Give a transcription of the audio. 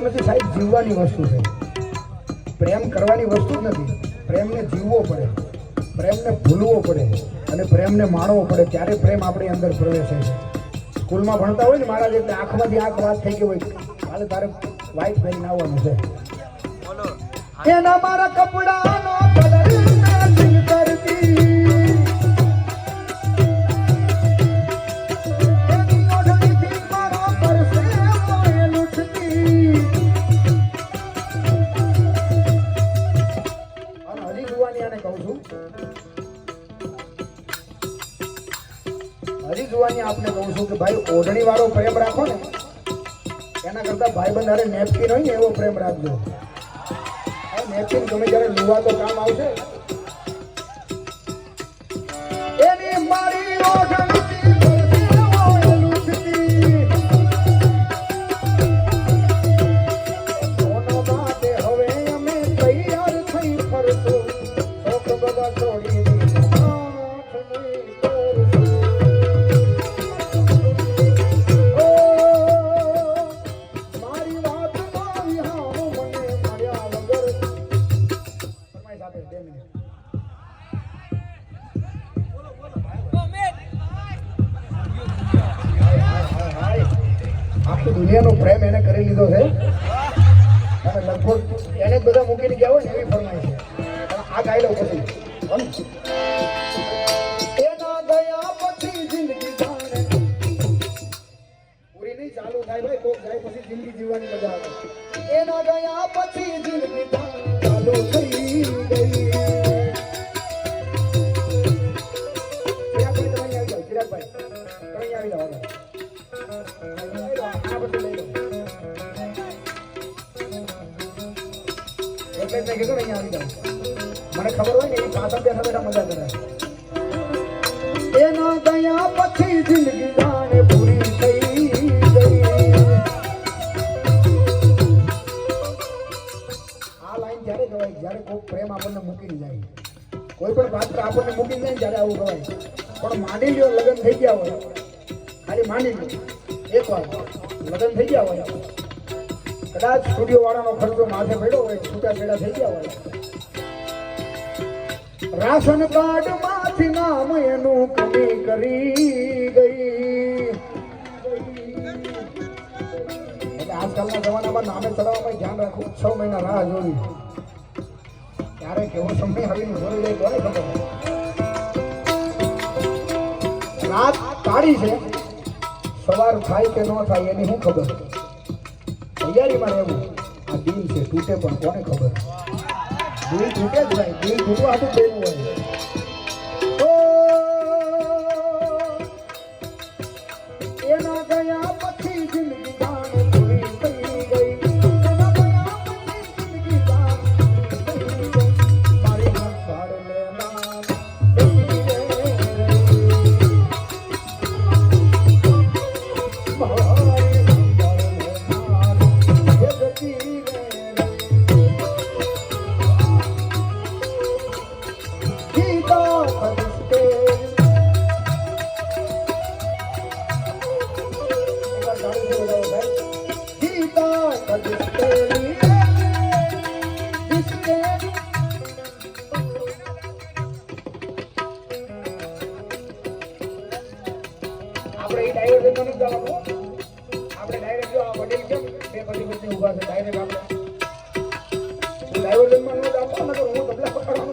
વસ્તુ નથી સાહેબ, જીવવાની વસ્તુ છે. પ્રેમ કરવાની વસ્તુ જ નથી. પ્રેમને જીવવો પડે, પ્રેમને ભૂલવો પડે અને પ્રેમને માણવો પડે, ત્યારે પ્રેમ આપણી અંદર પ્રવેશે છે. સ્કૂલમાં ભણતા હોય ને મહારાજ, એટલે આંખમાંથી આંખ વાત થઈ ગઈ હોય, કાલે તારે વ્હાઈટ પહેરીને આવવાનું છે. એના મારા કપડાનો કલર મેચિંગ કરતી, એની ઓઢણીથી મારો પરસેવો લૂંટતી. અને હજી જુવાની આને કહું છું, હજી જુવાની આપને કહું છું કે ભાઈ ઓઢણી વાળો પ્રેમ રાખો ને, એના કરતા ભાઈ બંધારે નેપકિન હોય ને એવો પ્રેમ રાખજો. નેપકિન તમે જ્યારે લુવા તો કામ આવશે. એની મારી ઓઢણીથી પરસેવો લૂંટતી, સોનો માટે હવે અમે તૈયાર થઈ ફરતો, શોખ બધા છોડી દીધા, માફ નહીં કરશો. ઓ મારી વાત મારી હાવ મને મળ્યા વગર. ફરમાઈશ આપે 2 મિનિટ. આખી દુનિયાનો પ્રેમ એને કરી લીધો છે અને લગભગ એને જ બધા મૂકીને ગયા હોય ને એવી ફરમાઈ છે. પણ આ ગાઈ લો પછી એના ગયા પછી જિંદગી જાણે પૂરી નહીં ચાલુ થાય ભાઈ, કોક જાય પછી જિંદગી જીવવાની મજા આવે. એના ગયા પછી જિંદગી ચાલુ થઈ ગઈ. ચિરાગભાઈ તમે આવી જાઓ, ચિરાગભાઈ તમે આવી જાઓ. એટલે મેં કીધું અહીંયા આવી જાઓ, મને ખબર હોય ને એ પાછળ બેઠા બેઠા મજા કરે. એના ગયા પછી જિંદગી જાણે પૂરી થઈ ગઈ. આ લાઈન ત્યારે કહેવાય જ્યારે કોઈ પ્રેમ આપણને મૂકીને જાય, કોઈ પણ પાત્ર આપણને મૂકીને જાય ત્યારે આવું કહેવાય. પણ માની લ્યો લગ્ન થઈ ગયા હોય, ખાલી માની લ્યો એક વાર લગ્ન થઈ ગયા હોય, કદાચ સ્ટુડિયો વાળાનો ખર્ચો માથે પડ્યો હોય, છૂટા છેડા થઈ ગયા હોય, રાશન કાર્ડ માંથી નામ એનું કમી કરી ગઈ. એટલે આજકાલના જમાનામાં નામે ચડાવવામાં ધ્યાન રાખવું, 6 મહિના રાહ જોવી, ત્યારે કેવો સમય આવીને જોઈ લે કોને ખબર. રાત કાઢી છે, સવાર થાય કે ન થાય એની શું ખબર. તૈયારીમાં રહેવું. આ દિલ છે, તૂટે પણ કોને ખબર. દિલ તૂટે જ ભાઈ, દિલ તૂટવા હાથું દેવું હોય. એના ગયા પછી જિંદગી જાણે પૂરી થઈ ગઈ. એના ગયા પછી જિંદગી જાણે પૂરી થઈ ગઈ. મારી સંભાળ લેના આપણે એ ડાયરેક્ટ નથી જવાનું. આપણે ડાયરેક્ટ જો આ વડીલ કેમ બે પછી ઉભા છે, ડાયરેક્ટ આપણે ડાયવર્ઝનમાં ન જ આપો, નકર હું તબલા પકડવાનું